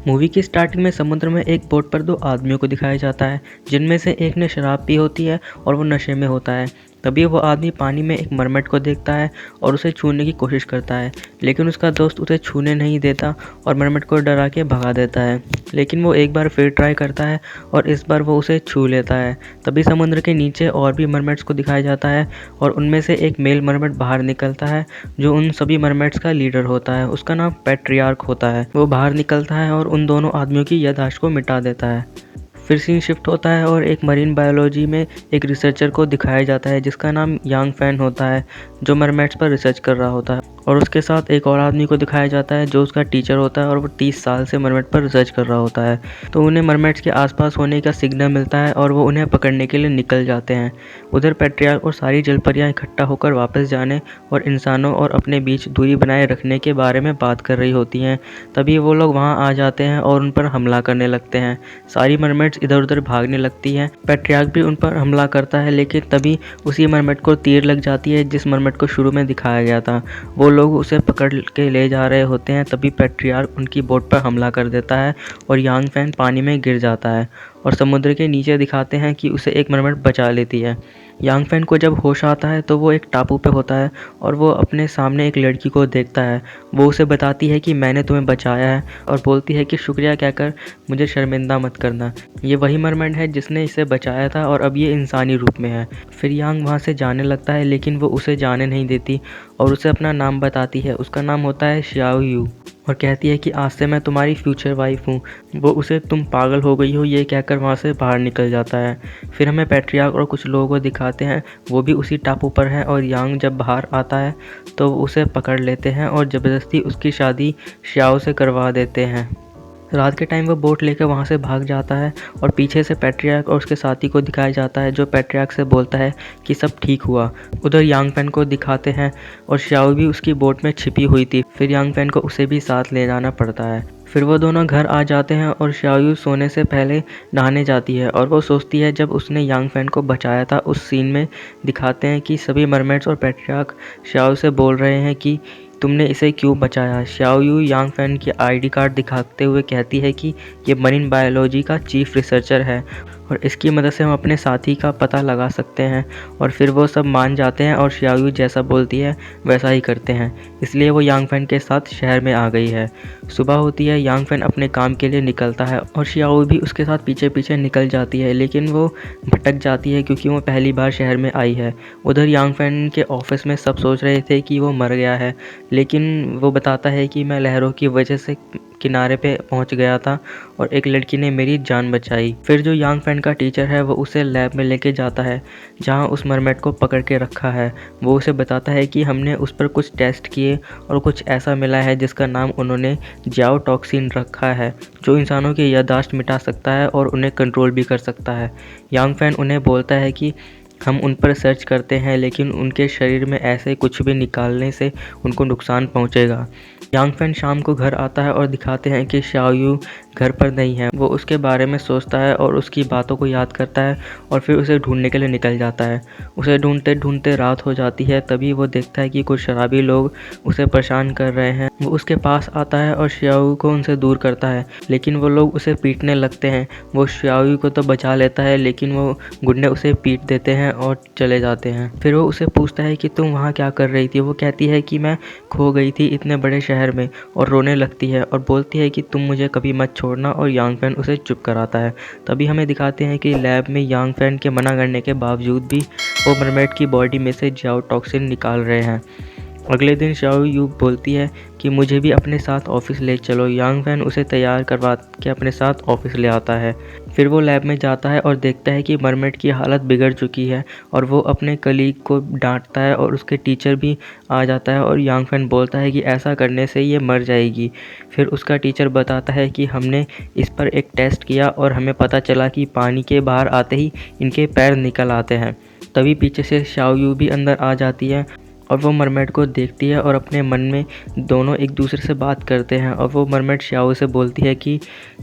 Movie की starting में समुद्र में एक बोट पर दो आदमियों को दिखाया जाता है, जिनमें से एक ने शराब पी होती है और वो नशे में होता है। तभी वो आदमी पानी में एक मरमेड को देखता है और उसे छूने की कोशिश करता है, लेकिन उसका दोस्त उसे छूने नहीं देता और मरमेड को डरा के भगा देता है। लेकिन वो एक बार फिर ट्राई करता है और इस बार वो उसे छू लेता है। तभी समुद्र के नीचे और भी मरमेड्स को दिखाया जाता है और उनमें से एक मेल मरमेड बाहर निकलता है, जो उन सभी मरमेड्स का लीडर होता है। उसका नाम पैट्रियार्क होता है। वो बाहर निकलता है और उन दोनों आदमियों की याददाश्त को मिटा देता है। फिर सीन शिफ्ट होता है और एक मरीन बायोलॉजी में एक रिसर्चर को दिखाया जाता है, जिसका नाम यांग फैन होता है, जो मरमेड्स पर रिसर्च कर रहा होता है। और उसके साथ एक और आदमी को दिखाया जाता है, जो उसका टीचर होता है और वो 30 साल से मरमेड पर रिसर्च कर रहा होता है। तो उन्हें मरमेड्स के आसपास होने का सिग्नल मिलता है और वो उन्हें पकड़ने के लिए निकल जाते हैं। उधर पैट्रियार्क और सारी जलपरियां इकट्ठा होकर वापस जाने और इंसानों और अपने बीच दूरी बनाए रखने के बारे में बात कर रही होती हैं। तभी वो लोग वहाँ आ जाते हैं और उन पर हमला करने लगते हैं। सारी मरमेड्स इधर उधर भागने लगती हैं। पैट्रियार्क भी उन पर हमला करता है, लेकिन तभी उसी मरमेड को तीर लग जाती है जिस मरमेड को शुरू में दिखाया गया था। वो लोग उसे पकड़ के ले जा रहे होते हैं। तभी पैट्रियार्क उनकी बोट पर हमला कर देता है और यांग फैन पानी में गिर जाता है और समुद्र के नीचे दिखाते हैं कि उसे एक मरमेड बचा लेती है। यांग फैन को जब होश आता है तो वो एक टापू पे होता है और वो अपने सामने एक लड़की को देखता है। वो उसे बताती है कि मैंने तुम्हें बचाया है और बोलती है कि शुक्रिया कहकर मुझे शर्मिंदा मत करना। ये वही मरमेड है जिसने इसे बचाया था और अब ये इंसानी रूप में है। फिर यांग वहाँ से जाने लगता है, लेकिन वो उसे जाने नहीं देती और उसे अपना नाम बताती है। उसका नाम होता है श्याओ यू और कहती है कि आज से मैं तुम्हारी फ्यूचर वाइफ हूँ। वो उसे तुम पागल हो गई हो ये कहकर वहाँ से बाहर निकल जाता है। फिर हमें पैट्रियार्क और कुछ लोगों को दिखाते हैं, वो भी उसी टापू पर है और यांग जब बाहर आता है तो उसे पकड़ लेते हैं और ज़बरदस्ती उसकी शादी श्याओ से करवा देते हैं। रात के टाइम वो बोट लेकर वहाँ से भाग जाता है और पीछे से पैट्रियार्क और उसके साथी को दिखाया जाता है, जो पैट्रियार्क से बोलता है कि सब ठीक हुआ। उधर यांग फैन को दिखाते हैं और श्याओ भी उसकी बोट में छिपी हुई थी। फिर यांग फैन को उसे भी साथ ले जाना पड़ता है। फिर वो दोनों घर आ जाते हैं और श्याओ सोने से पहले नहाने जाती है और वो सोचती है जब उसने यांग फैन को बचाया था। उस सीन में दिखाते हैं कि सभी मरमेड्स और पैट्रियार्क श्याओ से बोल रहे हैं कि तुमने इसे क्यों बचाया। श्याओ यू यांग फैन की आईडी कार्ड दिखाते हुए कहती है कि ये मरीन बायोलॉजी का चीफ रिसर्चर है और इसकी मदद से हम अपने साथी का पता लगा सकते हैं। और फिर वो सब मान जाते हैं और श्याओ यू जैसा बोलती है वैसा ही करते हैं, इसलिए वो यांग फैन के साथ शहर में आ गई है। सुबह होती है, यांग फैन अपने काम के लिए निकलता है और श्याओ भी उसके साथ पीछे पीछे निकल जाती है, लेकिन वो भटक जाती है क्योंकि वो पहली बार शहर में आई है। उधर यांग फैन के ऑफिस में सब सोच रहे थे कि वो मर गया है, लेकिन वो बताता है कि मैं लहरों की वजह से किनारे पे पहुंच गया था और एक लड़की ने मेरी जान बचाई। फिर जो यांग फैन का टीचर है वो उसे लैब में लेके जाता है जहां उस मरमेड को पकड़ के रखा है। वो उसे बताता है कि हमने उस पर कुछ टेस्ट किए और कुछ ऐसा मिला है जिसका नाम उन्होंने जियाओ टॉक्सिन रखा है, जो इंसानों की याददाश्त मिटा सकता है और उन्हें कंट्रोल भी कर सकता है। यांग फैन उन्हें बोलता है कि हम उन पर सर्च करते हैं, लेकिन उनके शरीर में ऐसे कुछ भी निकालने से उनको नुकसान पहुंचेगा। यांग फैन शाम को घर आता है और दिखाते हैं कि श्याओ यू घर पर नहीं है। वो उसके बारे में सोचता है और उसकी बातों को याद करता है और फिर उसे ढूंढने के लिए निकल जाता है। उसे ढूंढते ढूंढते रात हो जाती है। तभी वो देखता है कि कुछ शराबी लोग उसे परेशान कर रहे हैं। वो उसके पास आता है और श्याओ को उनसे दूर करता है, लेकिन वो लोग उसे पीटने लगते हैं। वो श्याओ को तो बचा लेता है, लेकिन वो गुंडे उसे पीट देते हैं और चले जाते हैं। फिर वो उसे पूछता है कि तुम वहाँ क्या कर रही थी। वो कहती है कि मैं खो गई थी इतने बड़े शहर में, और रोने लगती है और बोलती है कि तुम मुझे कभी मत छोड़ना, और यांग फैन उसे चुप कराता है। तभी हमें दिखाते हैं कि लैब में यांग फैन के मना करने के बावजूद भी वो मरमेड की बॉडी में से जियाओ टॉक्सिन निकाल रहे हैं। अगले दिन श्याओ यू बोलती है कि मुझे भी अपने साथ ऑफिस ले चलो। यांग फैन उसे तैयार करवा के अपने साथ ऑफिस ले आता है। फिर वो लैब में जाता है और देखता है कि मरमेड की हालत बिगड़ चुकी है और वो अपने कलीग को डांटता है और उसके टीचर भी आ जाता है और यांग फैन बोलता है कि ऐसा करने से ये मर जाएगी। फिर उसका टीचर बताता है कि हमने इस पर एक टेस्ट किया और हमें पता चला कि पानी के बाहर आते ही इनके पैर निकल आते हैं। तभी पीछे से श्याओ यू भी अंदर आ जाती है और वो मरमेड को देखती है और अपने मन में दोनों एक दूसरे से बात करते हैं। और वो मरमेड श्याओ से बोलती है कि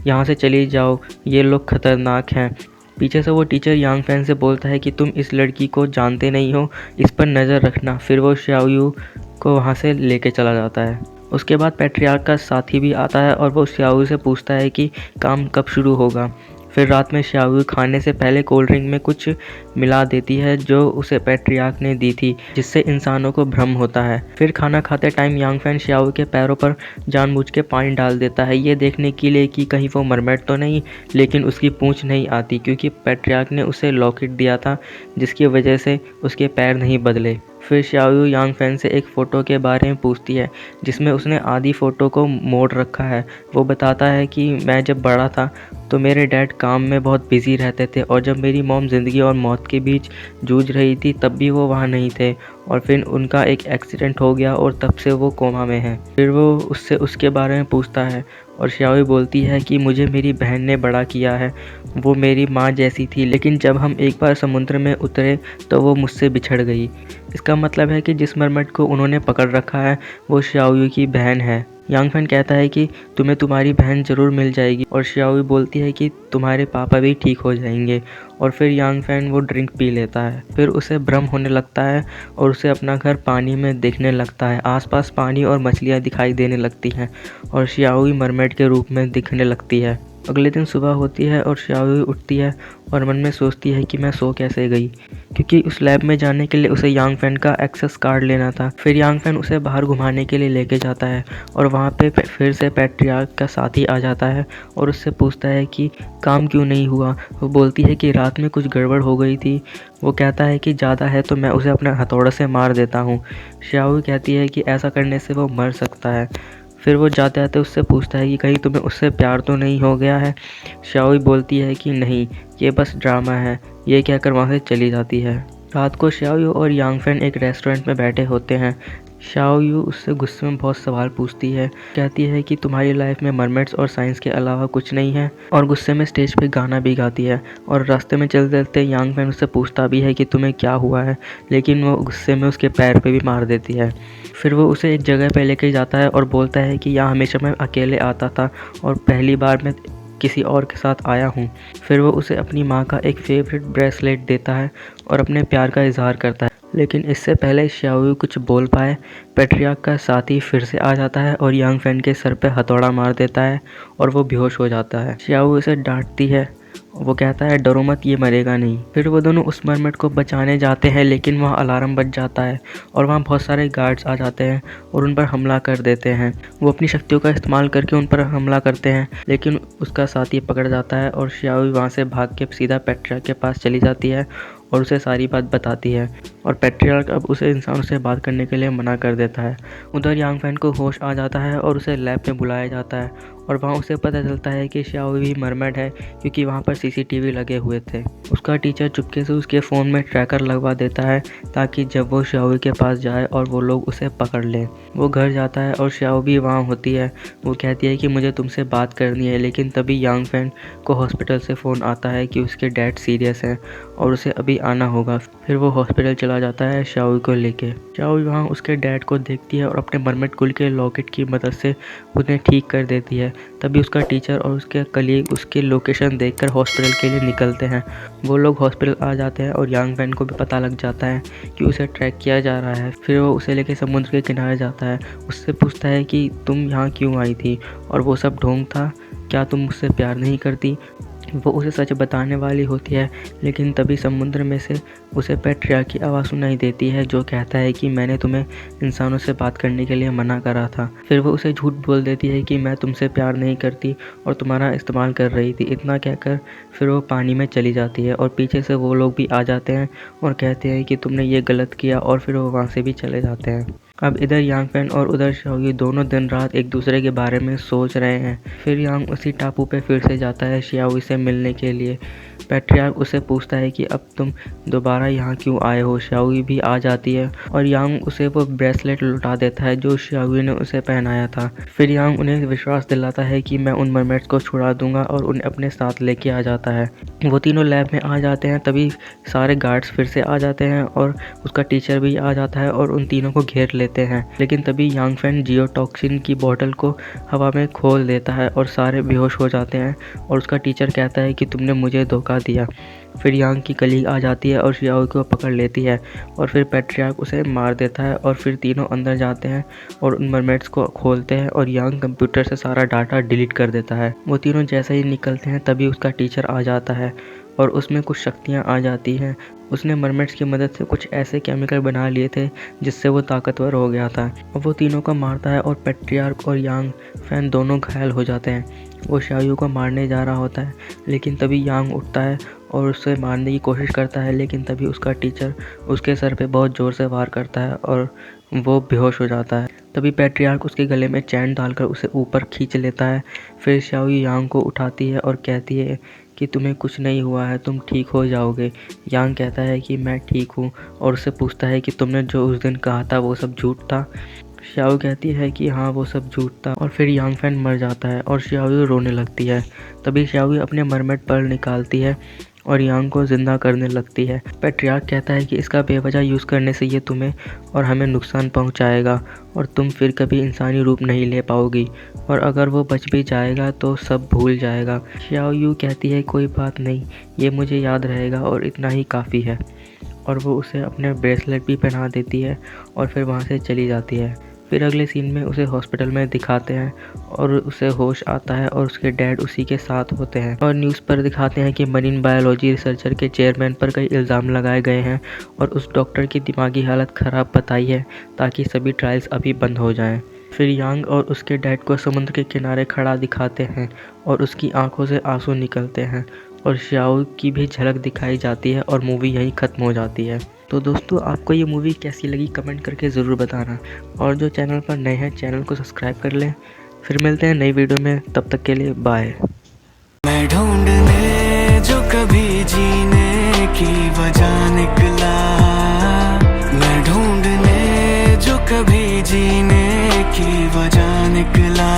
यहाँ से चली जाओ, ये लोग खतरनाक हैं। पीछे से वो टीचर यांग फैन से बोलता है कि तुम इस लड़की को जानते नहीं हो, इस पर नज़र रखना। फिर वो श्याओ यू को वहाँ से लेके चला जाता है। उसके बाद पैट्रियार्क का साथी भी आता है और वो श्याओ से पूछता है कि काम कब शुरू होगा। फिर रात में श्याओ खाने से पहले कोल्ड ड्रिंक में कुछ मिला देती है जो उसे पैट्रियार्क ने दी थी, जिससे इंसानों को भ्रम होता है। फिर खाना खाते टाइम यांग फैन श्याओ के पैरों पर जानबूझ के पानी डाल देता है, ये देखने के लिए कि कहीं वो मरमेड तो नहीं, लेकिन उसकी पूंछ नहीं आती क्योंकि पैट्रियार्क ने उसे लॉकेट दिया था जिसकी वजह से उसके पैर नहीं बदले। फिर श्याओ यांग फैन से एक फ़ोटो के बारे में पूछती है जिसमें उसने आधी फ़ोटो को मोड़ रखा है। वो बताता है कि मैं जब बड़ा था तो मेरे डैड काम में बहुत बिजी रहते थे और जब मेरी मॉम ज़िंदगी और मौत के बीच जूझ रही थी तब भी वो वहाँ नहीं थे और फिर उनका एक एक्सीडेंट हो गया और तब से वो कोमा में हैं। फिर वो उससे उसके बारे में पूछता है और श्याओ बोलती है कि मुझे मेरी बहन ने बड़ा किया है, वो मेरी माँ जैसी थी, लेकिन जब हम एक बार समुद्र में उतरे तो वो मुझसे बिछड़ गई। इसका मतलब है कि जिस मरमट को उन्होंने पकड़ रखा है वो श्याओ की बहन है। यांग फैन कहता है कि तुम्हें तुम्हारी बहन ज़रूर मिल जाएगी और श्याओ बोलती है कि तुम्हारे पापा भी ठीक हो जाएंगे। और फिर यांग फैन वो ड्रिंक पी लेता है। फिर उसे भ्रम होने लगता है और उसे अपना घर पानी में दिखने लगता है। आसपास पानी और मछलियाँ दिखाई देने लगती हैं और श्याओ मरमेड के रूप में दिखने लगती है। अगले दिन सुबह होती है और श्याओ उठती है और मन में सोचती है कि मैं सो कैसे गई, क्योंकि उस लैब में जाने के लिए उसे यांग फैन का एक्सेस कार्ड लेना था। फिर यांग फैन उसे बाहर घुमाने के लिए लेके जाता है और वहाँ पे फिर से पैट्रियार्क का साथी आ जाता है और उससे पूछता है कि काम क्यों नहीं हुआ। वो बोलती है कि रात में कुछ गड़बड़ हो गई थी। वो कहता है कि ज़्यादा है तो मैं उसे अपने हथौड़े से मार देता हूँ। श्याओ कहती है कि ऐसा करने से वो मर सकता है। फिर वो जाते जाते उससे पूछता है कि कहीं तुम्हें उससे प्यार तो नहीं हो गया है। श्याओ बोलती है कि नहीं, ये बस ड्रामा है। ये कहकर वहाँ से चली जाती है। रात को श्याओ और यांग फैन एक रेस्टोरेंट में बैठे होते हैं। श्याओ उससे गुस्से में बहुत सवाल पूछती है, कहती है कि तुम्हारी लाइफ में मरमेड्स और साइंस के अलावा कुछ नहीं है, और गुस्से में स्टेज पे गाना भी गाती है। और रास्ते में चलते चलते यांग फैन उससे पूछता भी है कि तुम्हें क्या हुआ है, लेकिन वो गुस्से में उसके पैर पे भी मार देती है। फिर वो उसे एक जगह पे लेके जाता है और बोलता है कि यहाँ हमेशा मैं अकेले आता था और पहली बार मैं किसी और के साथ आया हूँ। फिर वो उसे अपनी माँ का एक फेवरेट ब्रेसलेट देता है और अपने प्यार का इजहार करता है। लेकिन इससे पहले श्याओ कुछ बोल पाए, पैट्रियार्क का साथी फिर से आ जाता है और यांग फैन के सर पे हथौड़ा मार देता है और वो बेहोश हो जाता है। श्याओ उसे डांटती है। वो कहता है डरो मत, ये मरेगा नहीं। फिर वो दोनों उस मरमेड को बचाने जाते हैं, लेकिन वहाँ अलार्म बज जाता है और वहाँ बहुत सारे गार्ड्स आ जाते हैं और उन पर हमला कर देते हैं। वो अपनी शक्तियों का इस्तेमाल करके उन पर हमला करते हैं, लेकिन उसका साथी पकड़ जाता है और श्याओ वहाँ से भाग के सीधा पैट्रियार्क के पास चली जाती है और उसे सारी बात बताती है। और पैट्रियार्क अब उसे इंसानों से बात करने के लिए मना कर देता है। उधर यांग फैन को होश आ जाता है और उसे लैब में बुलाया जाता है और वहाँ उसे पता चलता है कि श्याओ भी मरमेड है, क्योंकि वहाँ पर सीसीटीवी लगे हुए थे। उसका टीचर चुपके से उसके फ़ोन में ट्रैकर लगवा देता है ताकि जब वो श्याओ के पास जाए और वो लोग उसे पकड़ लें। वो घर जाता है और श्याओ भी वहाँ होती है। वो कहती है कि मुझे तुमसे बात करनी है, लेकिन तभी यांग फैन को हॉस्पिटल से फ़ोन आता है कि उसके डैड सीरियस हैं और उसे अभी आना होगा। फिर वो हॉस्पिटल चला जाता है श्याओ को लेके। श्याओ वहाँ उसके डैड को देखती है और अपने मरमेड कुल के लॉकेट की मदद से उन्हें ठीक कर देती है। तभी उसका टीचर और उसके कलीग उसके लोकेशन देखकर हॉस्पिटल के लिए निकलते हैं। वो लोग हॉस्पिटल आ जाते हैं और यांग फैन को भी पता लग जाता है कि उसे ट्रैक किया जा रहा है। फिर वो उसे लेके समुद्र के किनारे जाता है। उससे पूछता है कि तुम यहाँ क्यों आई थी और वो सब ढोंग था, क्या तुम मुझसे प्यार नहीं करती। वो उसे सच बताने वाली होती है, लेकिन तभी समुद्र में से उसे पैट्रियार्क की आवाज़ सुनाई देती है जो कहता है कि मैंने तुम्हें इंसानों से बात करने के लिए मना करा था। फिर वो उसे झूठ बोल देती है कि मैं तुमसे प्यार नहीं करती और तुम्हारा इस्तेमाल कर रही थी। इतना कहकर फिर वो पानी में चली जाती है और पीछे से वो लोग भी आ जाते हैं और कहते हैं कि तुमने ये गलत किया, और फिर वो वहाँ से भी चले जाते हैं। अब इधर यांग फैन और उधर श्याओ दोनों दिन रात एक दूसरे के बारे में सोच रहे हैं। फिर यांग उसी टापू पे फिर से जाता है श्याओ से मिलने के लिए। पैट्रियार्क उसे पूछता है कि अब तुम दोबारा यहाँ क्यों आए हो। श्याओ भी आ जाती है और यांग उसे वो ब्रेसलेट लुटा देता है जो श्याओ ने उसे पहनाया था। फिर यांग उन्हें विश्वास दिलाता है कि मैं उन मरमेड्स को छुड़ा दूंगा और उन्हें अपने साथ लेके आ जाता है। वो तीनों लैब में आ जाते हैं। तभी सारे गार्ड्स फिर से आ जाते हैं और उसका टीचर भी आ जाता है और उन तीनों को घेर लेते हैं, लेकिन तभी यांग फैन जियोटॉक्सिन की बोतल को हवा में खोल देता है और सारे बेहोश हो जाते हैं और उसका टीचर कहता है कि तुमने मुझे धोखा दिया। फिर यांग की कलीग आ जाती है और शियाओ को पकड़ लेती है और फिर पैट्रियार्क उसे मार देता है और फिर तीनों अंदर जाते हैं और उन मरमेड्स को खोलते हैं और यांग कंप्यूटर से सारा डाटा डिलीट कर देता है। वो तीनों जैसे ही निकलते हैं तभी उसका टीचर आ जाता है और उसमें कुछ शक्तियाँ आ जाती हैं। उसने मरमेड्स की मदद से कुछ ऐसे केमिकल बना लिए थे जिससे वो ताकतवर हो गया था और वो तीनों को मारता है और पैट्रियार्क और यांग फैन दोनों घायल हो जाते हैं। वो शायू को मारने जा रहा होता है, लेकिन तभी यांग उठता है और उसे मारने की कोशिश करता है, लेकिन तभी उसका टीचर उसके सर पे बहुत ज़ोर से वार करता है और वो बेहोश हो जाता है। तभी पैट्रियार्क उसके गले में चैन डालकर उसे ऊपर खींच लेता है। फिर शाओ यांग को उठाती है और कहती है कि तुम्हें कुछ नहीं हुआ है, तुम ठीक हो जाओगे। यांग कहता है कि मैं ठीक हूँ और उससे पूछता है कि तुमने जो उस दिन कहा था वो सब झूठ था। शाओ कहती है कि हाँ वो सब झूठ था और फिर यांग फैन मर जाता है और शाओ रोने लगती है। तभी शाओ अपने मरमेड पर्ल निकालती है और यांग को जिंदा करने लगती है। पैट्रियार्क कहता है कि इसका बेवजह यूज़ करने से ये तुम्हें और हमें नुकसान पहुंचाएगा और तुम फिर कभी इंसानी रूप नहीं ले पाओगी और अगर वो बच भी जाएगा तो सब भूल जाएगा। शाओ यू कहती है कोई बात नहीं, ये मुझे याद रहेगा और इतना ही काफ़ी है और वो उसे अपने ब्रेसलेट भी पहना देती है और फिर वहाँ से चली जाती है। फिर अगले सीन में उसे हॉस्पिटल में दिखाते हैं और उसे होश आता है और उसके डैड उसी के साथ होते हैं और न्यूज़ पर दिखाते हैं कि मरीन बायोलॉजी रिसर्चर के चेयरमैन पर कई इल्ज़ाम लगाए गए हैं और उस डॉक्टर की दिमागी हालत ख़राब बताई है ताकि सभी ट्रायल्स अभी बंद हो जाएं। फिर यांग और उसके डैड को समुद्र के किनारे खड़ा दिखाते हैं और उसकी आंखों से आंसू निकलते हैं और शाओ की भी झलक दिखाई जाती है और मूवी यहीं ख़त्म हो जाती है। तो दोस्तों, आपको ये मूवी कैसी लगी कमेंट करके ज़रूर बताना और जो चैनल पर नए हैं चैनल को सब्सक्राइब कर लें। फिर मिलते हैं नई वीडियो में, तब तक के लिए बाय। मैं ढूंढने जो कभी जीने की वजह निकला, मैं ढूंढने जो कभी जीने की वजह निकला।